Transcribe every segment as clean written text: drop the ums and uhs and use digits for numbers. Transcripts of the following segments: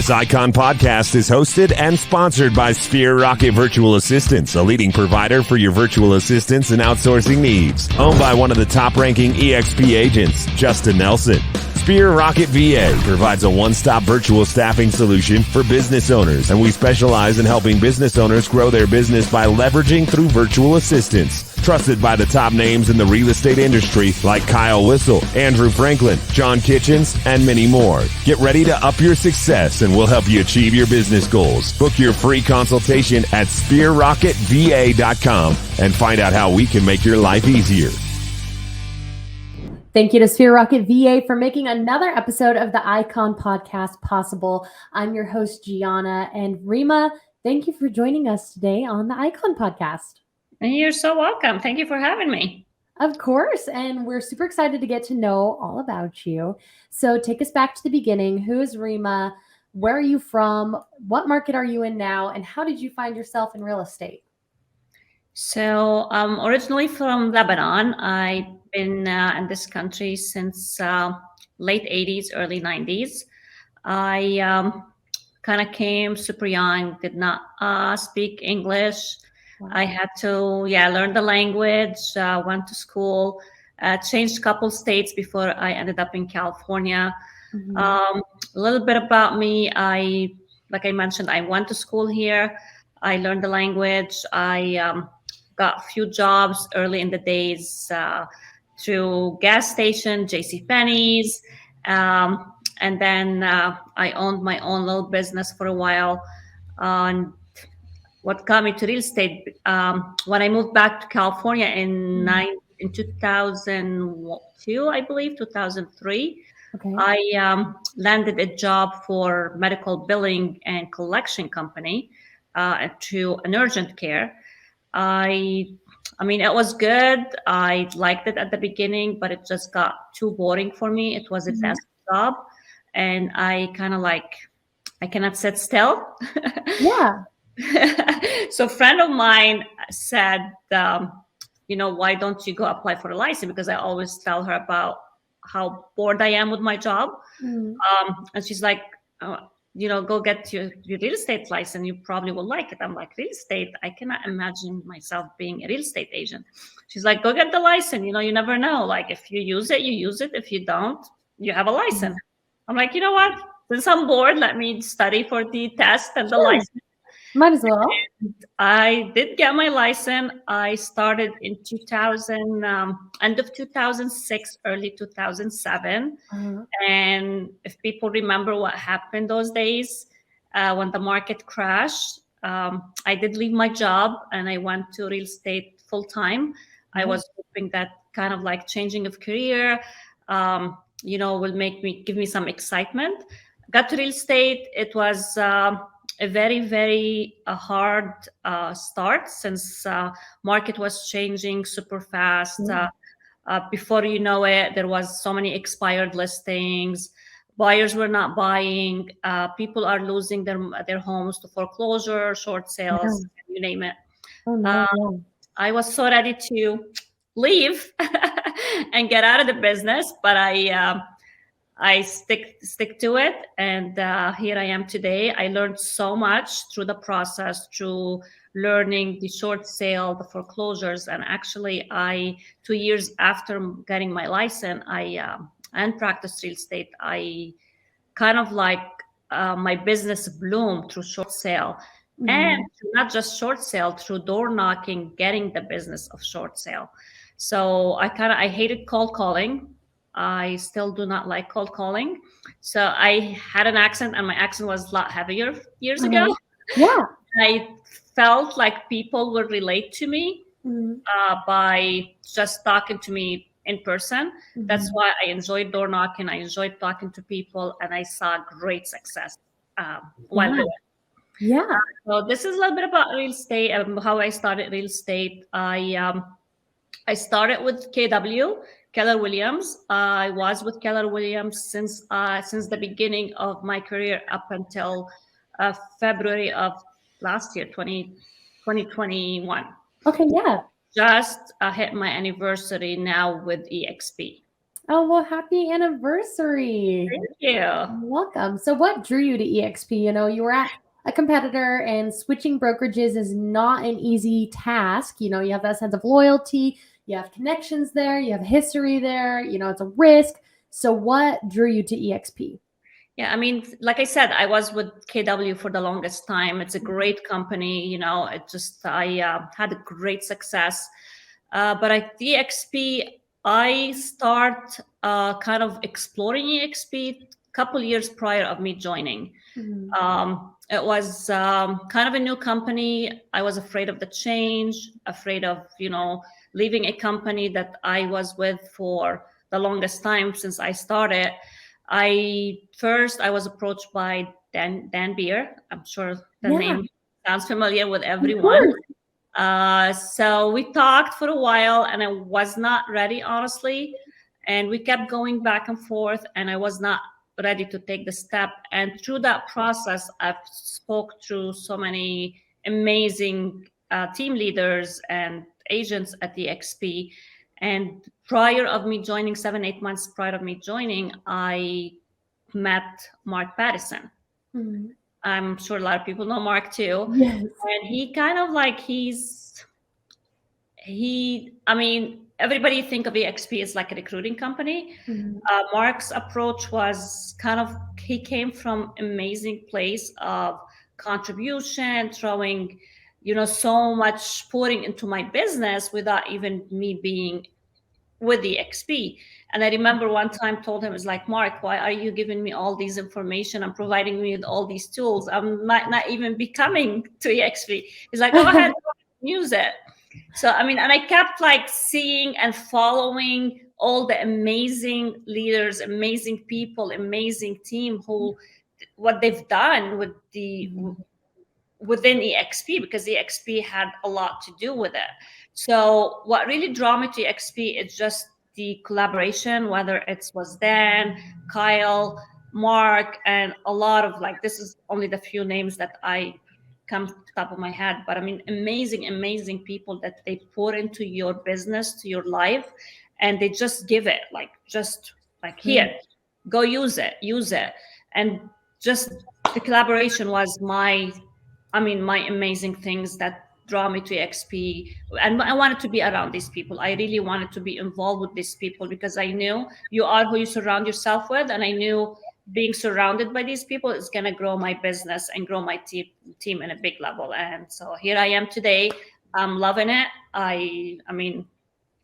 This Icon podcast is hosted and sponsored by Sphere Rocket Virtual Assistants, a leading provider for your virtual assistants and outsourcing needs. Owned by one of the top-ranking EXP agents, Justin Nelson. Sphere Rocket VA provides a one-stop virtual staffing solution for business owners, and we specialize in helping business owners grow their business by leveraging through virtual assistants. Trusted by the top names in the real estate industry like Kyle Whistle, Andrew Franklin, John Kitchens, and many more. Get ready to up your success and we'll help you achieve your business goals. Book your free consultation at sphererocketva.com and find out how we can make your life easier. Thank you to Sphere Rocket VA for making another episode of the Icon Podcast possible. I'm your host, Gianna, and Rima, thank you for joining us today on the Icon Podcast. And you're so welcome. Thank you for having me. Of course, and we're super excited to get to know all about you. So take us back to the beginning. Who is Rima? Where are you from? What market are you in now? And how did you find yourself in real estate? So originally from Lebanon. I've been in this country since late 80s, early 90s. I kind of came super young, did not speak English. Wow. I had to, learn the language, went to school, changed a couple states before I ended up in California. Mm-hmm. A little bit about me. Like I mentioned, I went to school here. I learned the language. I got a few jobs early in the days through gas station, JCPenney's. And then I owned my own little business for a while. And what got me to real estate, when I moved back to California in 2002, I believe, 2003, okay. I landed a job for medical billing and collection company to an urgent care. I mean, it was good. I liked it at the beginning, but it just got too boring for me. It was a desk job, and I kind of I cannot sit still. Yeah. So a friend of mine said, why don't you go apply for a license? Because I always tell her about how bored I am with my job. Mm. And she's like, go get your real estate license. You probably will like it. I'm like, real estate? I cannot imagine myself being a real estate agent. She's like, go get the license. You never know. Like, if you use it, you use it. If you don't, you have a license. I'm like, you know what? Since I'm bored, let me study for the test and the license. Might as well. And I did get my license. I started in 2000, end of 2006, early 2007. Uh-huh. And if people remember what happened those days, when the market crashed, I did leave my job and I went to real estate full time. Mm-hmm. I was hoping that kind of changing of career, will give me some excitement. Got to real estate. It was a very, very hard start since market was changing super fast. Before you know it, there was so many expired listings. Buyers were not buying. People are losing their homes to foreclosure, short sales, you name it. Oh, no. I was so ready to leave and get out of the business, but I stick to it, and here I am today. I learned so much through the process, through learning the short sale, the foreclosures, and actually, 2 years after getting my license, and practiced real estate, I kind of my business bloomed through short sale, and not just short sale, through door knocking, getting the business of short sale. So I hated cold calling. I still do not like cold calling. So I had an accent, and my accent was a lot heavier years ago. Yeah. I felt like people would relate to me by just talking to me in person. Mm-hmm. That's why I enjoyed door knocking. I enjoyed talking to people, and I saw great success while doing it. Yeah. So this is a little bit about real estate and how I started real estate. I started with KW. Keller Williams. I was with Keller Williams since the beginning of my career up until February of last year, 2021. Okay, yeah. Just hit my anniversary now with EXP. Oh, well, happy anniversary. Thank you. You're welcome. So, what drew you to EXP? You were at a competitor, and switching brokerages is not an easy task. You have that sense of loyalty, you have connections there, you have history there, it's a risk. So, what drew you to EXP? Yeah, I mean, like I said, I was with KW for the longest time. It's a great company, I had a great success. But at EXP, I start kind of exploring EXP a couple years prior of me joining. Mhm. It was kind of a new company. I was afraid of the change, afraid of, leaving a company that I was with for the longest time since I started. I was approached by Dan Beer. I'm sure the Yeah, name sounds familiar with of everyone. course. So we talked for a while, and I was not ready, honestly. And we kept going back and forth, and I was not ready to take the step. And through that process, I've spoke to so many amazing team leaders and agents at the XP. And prior of me joining, 7, 8 months prior of me joining, I met Mark Pattison. Mhm. I'm sure a lot of people know Mark too. Yes. And he kind of like I mean, everybody think of EXP as like a recruiting company. Mhm. Mark's approach was kind of, he came from amazing place of contribution, throwing, so much pouring into my business without even me being with the XP. And I remember one time told him, it's like, Mark, why are you giving me all these information? I'm providing me with all these tools. I'm not even becoming to EXP. He's like, go ahead, use it. So, I mean, and I kept like seeing and following all the amazing leaders, amazing people, amazing team who, what they've done with the within EXP, because EXP had a lot to do with it. So what really drew me to EXP is just the collaboration, whether it was Dan, Kyle, Mark, and a lot of like, this is only the few names that I come to the top of my head, but I mean, amazing people that they pour into your business, to your life, and they just give it just like, here, go use it. And just the collaboration was my amazing things that draw me to XP. And I wanted to be around these people. I really wanted to be involved with these people, because I knew you are who you surround yourself with. And I knew being surrounded by these people is going to grow my business and grow my team in a big level. And so here I am today. I'm loving it. I mean,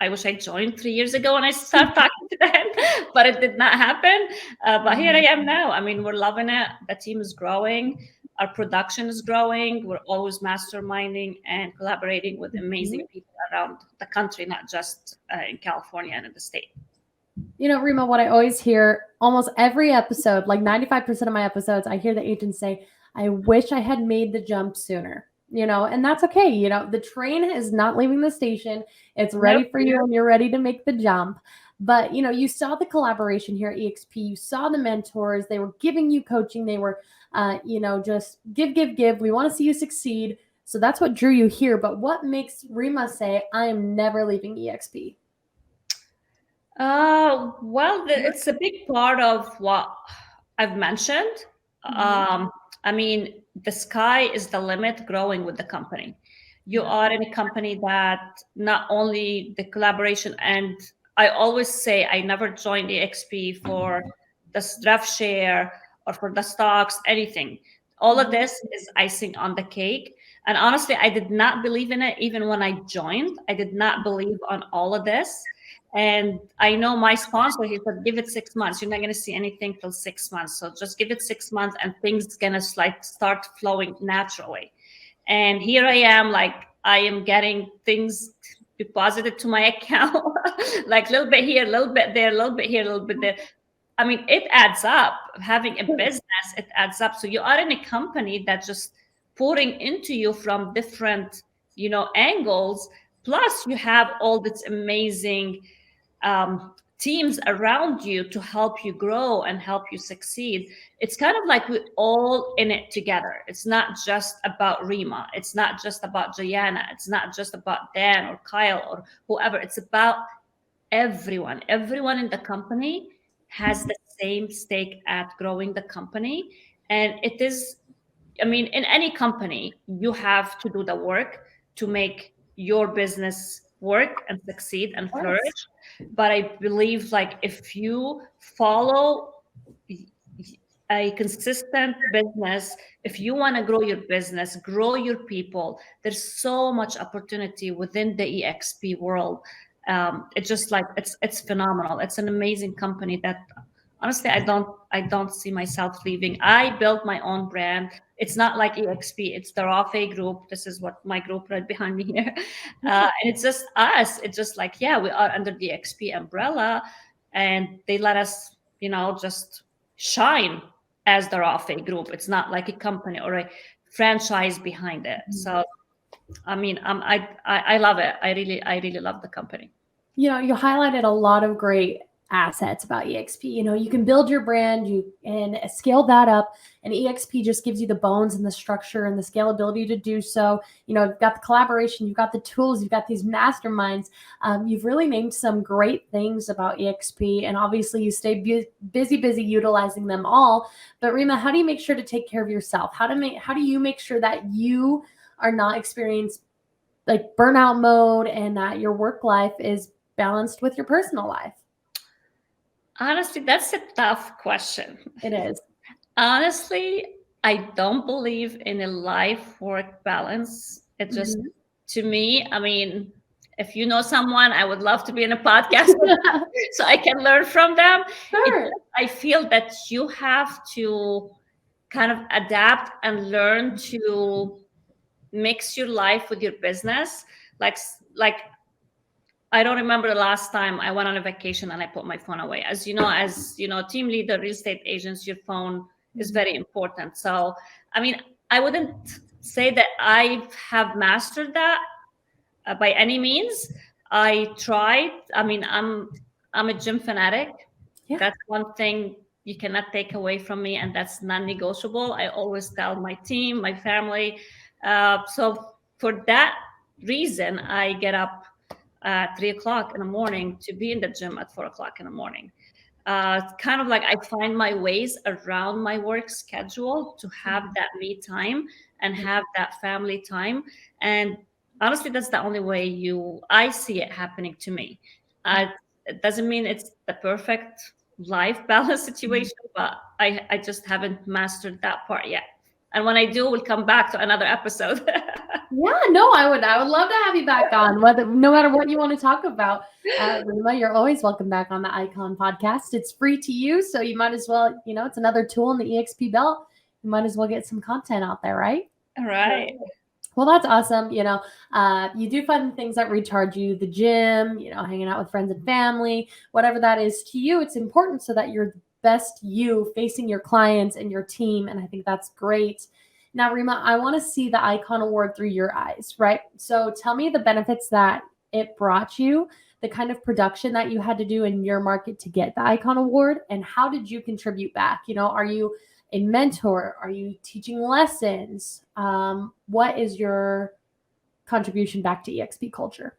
I wish I joined 3 years ago and I started talking to them, but it did not happen. But here I am now. I mean, we're loving it. The team is growing. Our production is growing. We're always masterminding and collaborating with amazing people around the country, not just in California and in the state. Rima, what I always hear almost every episode, like 95% of my episodes, I hear the agents say, I wish I had made the jump sooner. And that's okay. The train is not leaving the station. It's ready for you and you're ready to make the jump. But, you saw the collaboration here at EXP. You saw the mentors. They were giving you coaching. They were, just give. We want to see you succeed. So that's what drew you here. But what makes Rima say, I am never leaving EXP? Well, it's a big part of what I've mentioned. I mean, the sky is the limit growing with the company. You are in a company that not only the collaboration, and I always say I never joined the XP for the rev share or for the stocks, anything. All of this is icing on the cake. And honestly, I did not believe in it even when I joined. I did not believe on all of this. And I know my sponsor, he said, give it 6 months. You're not going to see anything till 6 months. So just give it 6 months and things going to like start flowing naturally. And here I am, like I am getting things deposited to my account, like a little bit here, a little bit there, a little bit here, a little bit there. I mean, it adds up. Having a business, it adds up. So you are in a company that just pouring into you from different, angles. Plus you have all this amazing teams around you to help you grow and help you succeed. It's kind of like we're all in it together. It's not just about Rima. It's not just about Jayana. It's not just about Dan or Kyle or whoever. It's about everyone in the company has the same stake at growing the company. And it is, I mean, in any company, you have to do the work to make your business work and succeed and Of course. flourish. But I believe, like, if you follow a consistent business, if you want to grow your business, grow your people, there's so much opportunity within the EXP world. It's just like it's phenomenal. It's an amazing company that honestly I don't see myself leaving. I built my own brand. It's not like EXP, it's the Rafeh group. This is what my group right behind me here. And it's just us. It's just like, yeah, we are under the EXP umbrella, and they let us, just shine as the Rafeh group. It's not like a company or a franchise behind it. So I mean, I love it. I really love the company. You highlighted a lot of great assets about EXP. You can build your brand, you can scale that up, and EXP just gives you the bones and the structure and the scalability to do so. You've got the collaboration, you've got the tools, you've got these masterminds. You've really named some great things about EXP, and obviously you stay busy utilizing them all. But Rima, how do you make sure to take care of yourself? How do you make sure that you are not experiencing like burnout mode and that your work life is balanced with your personal life? Honestly, that's a tough question. It is. Honestly, I don't believe in a life-work balance. It just, to me, I mean, if you know someone, I would love to be in a podcast so I can learn from them. Sure. I feel that you have to kind of adapt and learn to mix your life with your business. Like I don't remember the last time I went on a vacation and I put my phone away. As you know, team leader, real estate agents, your phone is very important. So, I mean, I wouldn't say that I have mastered that by any means. I tried. I mean, I'm a gym fanatic. Yeah. That's one thing you cannot take away from me, and that's non-negotiable. I always tell my team, my family. So for that reason, I get up at 3 o'clock in the morning to be in the gym at 4 o'clock in the morning. Kind of like I find my ways around my work schedule to have that me time and have that family time. And honestly, that's the only way I see it happening to me. It doesn't mean it's the perfect life balance situation, but I just haven't mastered that part yet. And when I do, we'll come back to another episode. Yeah, no, I would love to have you back on, no matter what you want to talk about. Rima, you're always welcome back on the Icon podcast. It's free to use, so you might as well, it's another tool in the EXP belt. You might as well get some content out there, right? All right. Well, that's awesome. You do fun things that recharge you, the gym, hanging out with friends and family, whatever that is to you. It's important so that you're the best you facing your clients and your team. And I think that's great. Now, Rima, I want to see the Icon Award through your eyes, right? So tell me the benefits that it brought you, the kind of production that you had to do in your market to get the Icon Award, and how did you contribute back? Are you a mentor? Are you teaching lessons? What is your contribution back to EXP culture?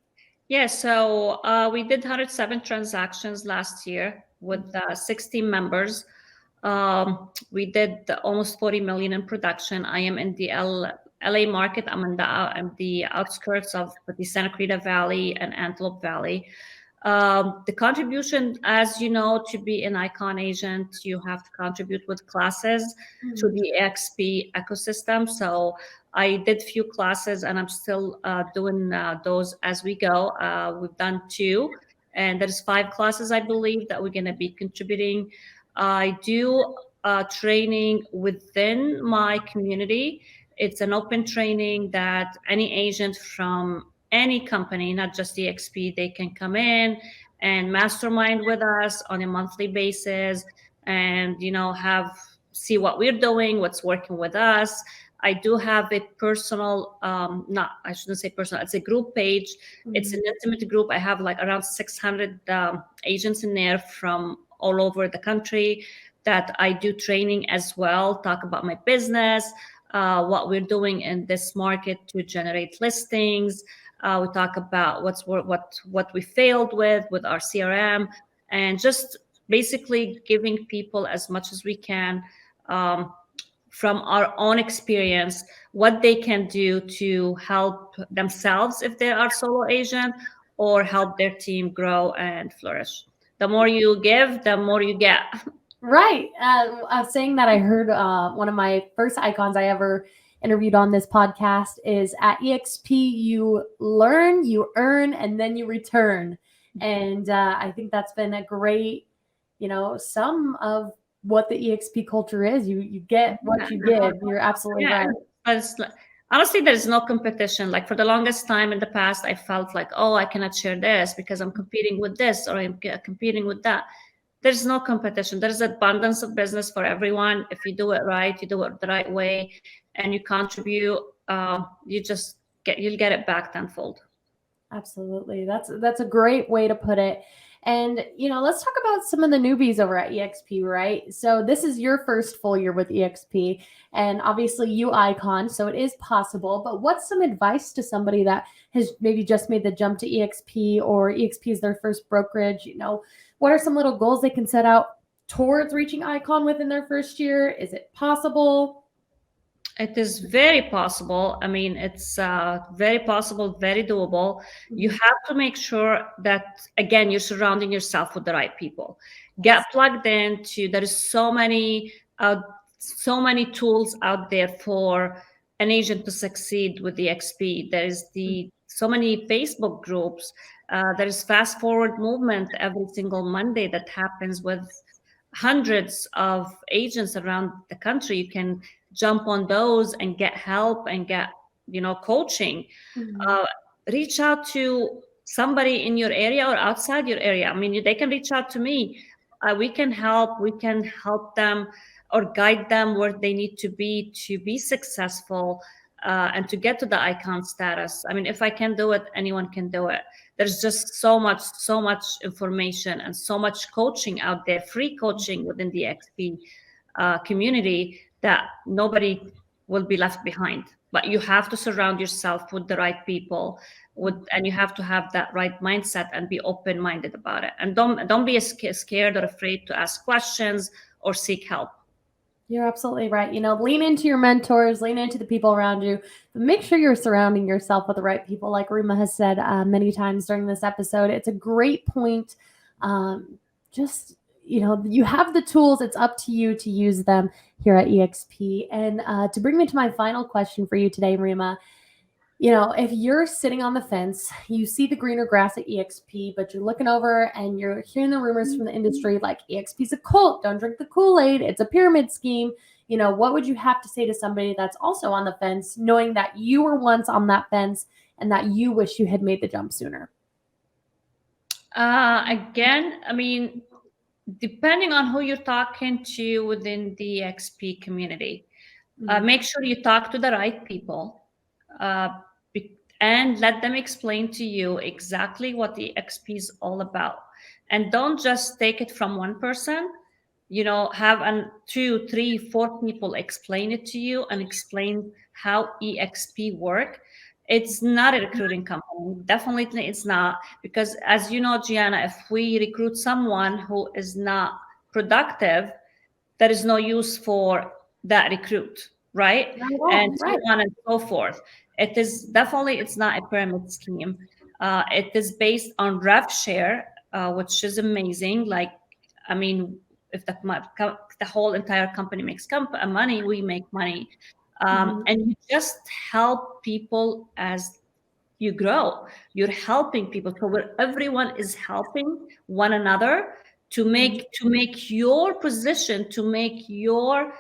Yeah, so we did 107 transactions last year with 60 members. We did almost 40 million in production. I am in the LA market. I'm in the outskirts of the Santa Cruz Valley and Antelope Valley. The contribution, as you know, to be an Icon agent, you have to contribute with classes to the EXP ecosystem. So I did few classes, and I'm still doing those as we go. We've done 2, and there's 5 classes, I believe, that we're going to be contributing. I do training within my community. It's an open training that any agent from any company, not just EXP, they can come in and mastermind with us on a monthly basis and, see what we're doing, what's working with us. I do have a personal, I shouldn't say personal, it's a group page. It's an intimate group. I have like around 600 agents in there from all over the country that I do training as well, talk about my business, what we're doing in this market to generate listings, We talk about what we failed with our CRM, and just basically giving people as much as we can, from our own experience, what they can do to help themselves if they are solo agent, or help their team grow and flourish. The more you give, the more you get. Right. I was saying that I heard one of my first icons I ever interviewed on this podcast is at EXP, you learn, you earn, and then you return. And I think that's been a great, some of what the EXP culture is. You get what you give. You're absolutely Yeah, right. but honestly, there's no competition. Like, for the longest time in the past, I felt like, oh, I cannot share this because I'm competing with this, or I'm competing with that. There's no competition. There's abundance of business for everyone. If you do it right, you do it the right way, and you contribute, you'll get it back tenfold. Absolutely. That's a great way to put it. And let's talk about some of the newbies over at EXP, right? So this is your first full year with EXP, and obviously you icon, so it is possible. But what's some advice to somebody that has maybe just made the jump to EXP, or EXP is their first brokerage? What are some little goals they can set out towards reaching icon within their first year? Is it possible? It is very possible. I mean, it's very possible, very doable. You have to make sure that, again, you're surrounding yourself with the right people. Get plugged into. There is so many tools out there for an agent to succeed with the XP. There is so many Facebook groups. There is fast forward movement every single Monday that happens with hundreds of agents around the country. You can jump on those and get help and get coaching. Reach out to somebody in your area or outside your area. I mean, they can reach out to me. We can help them or guide them where they need to be successful, and to get to the icon status. I mean, if I can do it, anyone can do it. There's just so much information and so much coaching out there, free coaching within the XP community, that nobody will be left behind. But you have to surround yourself with the right people, and you have to have that right mindset and be open-minded about it. And don't be scared or afraid to ask questions or seek help. You're absolutely right. Lean into your mentors, lean into the people around you, but make sure you're surrounding yourself with the right people. Like Rima has said many times during this episode, it's a great point. You have the tools. It's up to you to use them here at EXP. And to bring me to my final question for you today, Rima, if you're sitting on the fence, you see the greener grass at EXP, but you're looking over and you're hearing the rumors from the industry like EXP's a cult, don't drink the Kool-Aid, it's a pyramid scheme. What would you have to say to somebody that's also on the fence, knowing that you were once on that fence and that you wish you had made the jump sooner? Again, I mean, depending on who you're talking to within the XP community, make sure you talk to the right people. And let them explain to you exactly what the XP is all about. And don't just take it from one person. Have 2, 3, 4 people explain it to you and explain how EXP work. It's not a recruiting company. Definitely it's not. Because as you know, Gianna, if we recruit someone who is not productive, there is no use for that recruit, right? And so on and so forth. It's not a pyramid scheme. It is based on rev share, which is amazing. Like, I mean, if the whole entire company makes money, we make money. And you just help people as you grow. You're helping people. So where everyone is helping one another to make your position, to make your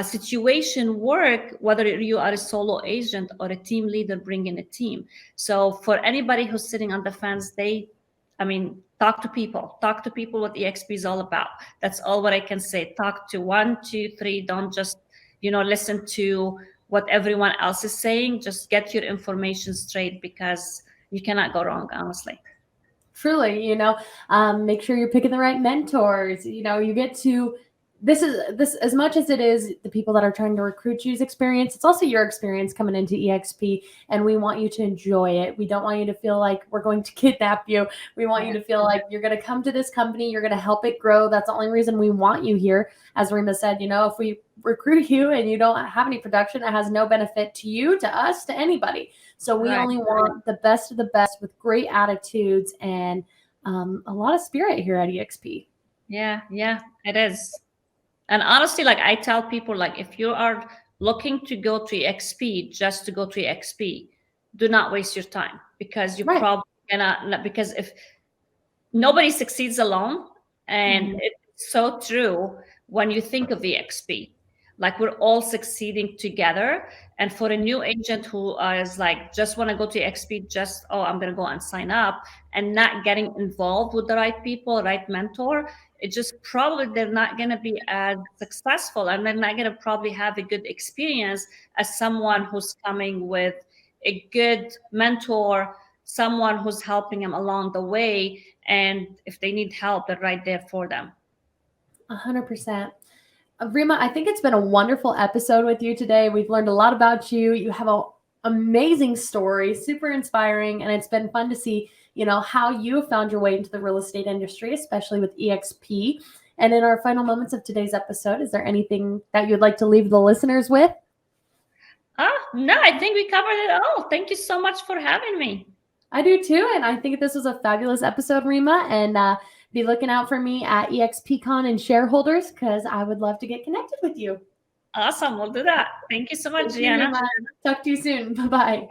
situation work, whether you are a solo agent or a team leader bringing a team. So for anybody who's sitting on the fence, talk to people what EXP is all about. That's all what I can say. Talk to 1, 2, 3. Don't just listen to what everyone else is saying. Just get your information straight, because you cannot go wrong, honestly. Truly, make sure you're picking the right mentors. You get to this as much as it is the people that are trying to recruit you's experience, it's also your experience coming into EXP, and we want you to enjoy it. We don't want you to feel like we're going to kidnap you. We want you to feel like you're going to come to this company, you're going to help it grow. That's the only reason we want you here. As Rima said, if we recruit you and you don't have any production, it has no benefit to you, to us, to anybody. So we only want the best of the best with great attitudes and a lot of spirit here at EXP. Yeah, it is. And honestly, like I tell people, like if you are looking to go to EXP just to go to EXP, do not waste your time, because you're probably gonna, because if nobody succeeds alone, and it's so true when you think of EXP, like we're all succeeding together. And for a new agent who is like, just want to go to EXP, I'm going to go and sign up, and not getting involved with the right people, right mentor, it just probably they're not going to be as successful, and they're not going to probably have a good experience as someone who's coming with a good mentor, someone who's helping them along the way. And if they need help, they're right there for them. 100%. Rima, I think it's been a wonderful episode with you today. We've learned a lot about you. You have an amazing story, super inspiring, and it's been fun to see, how you found your way into the real estate industry, especially with EXP. And in our final moments of today's episode, is there anything that you'd like to leave the listeners with? No, I think we covered it all. Thank you so much for having me. I do too, and I think this was a fabulous episode, Rima, and be looking out for me at EXPCon and shareholders, because I would love to get connected with you. Awesome. We'll do that. Thank you so much, Gianna. Talk to you soon. Bye-bye.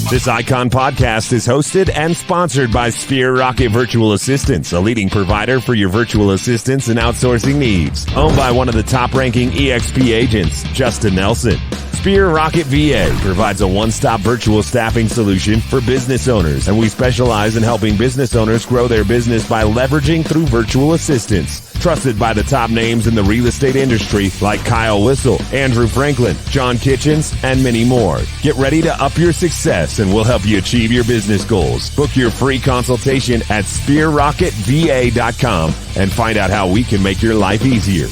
This Icon podcast is hosted and sponsored by Sphere Rocket Virtual Assistants, a leading provider for your virtual assistants and outsourcing needs. Owned by one of the top-ranking EXP agents, Justin Nelson. Sphere Rocket VA provides a one-stop virtual staffing solution for business owners, and we specialize in helping business owners grow their business by leveraging through virtual assistants. Trusted by the top names in the real estate industry like Kyle Whistle, Andrew Franklin, John Kitchens, and many more. Get ready to up your success, and we'll help you achieve your business goals. Book your free consultation at sphererocketva.com and find out how we can make your life easier.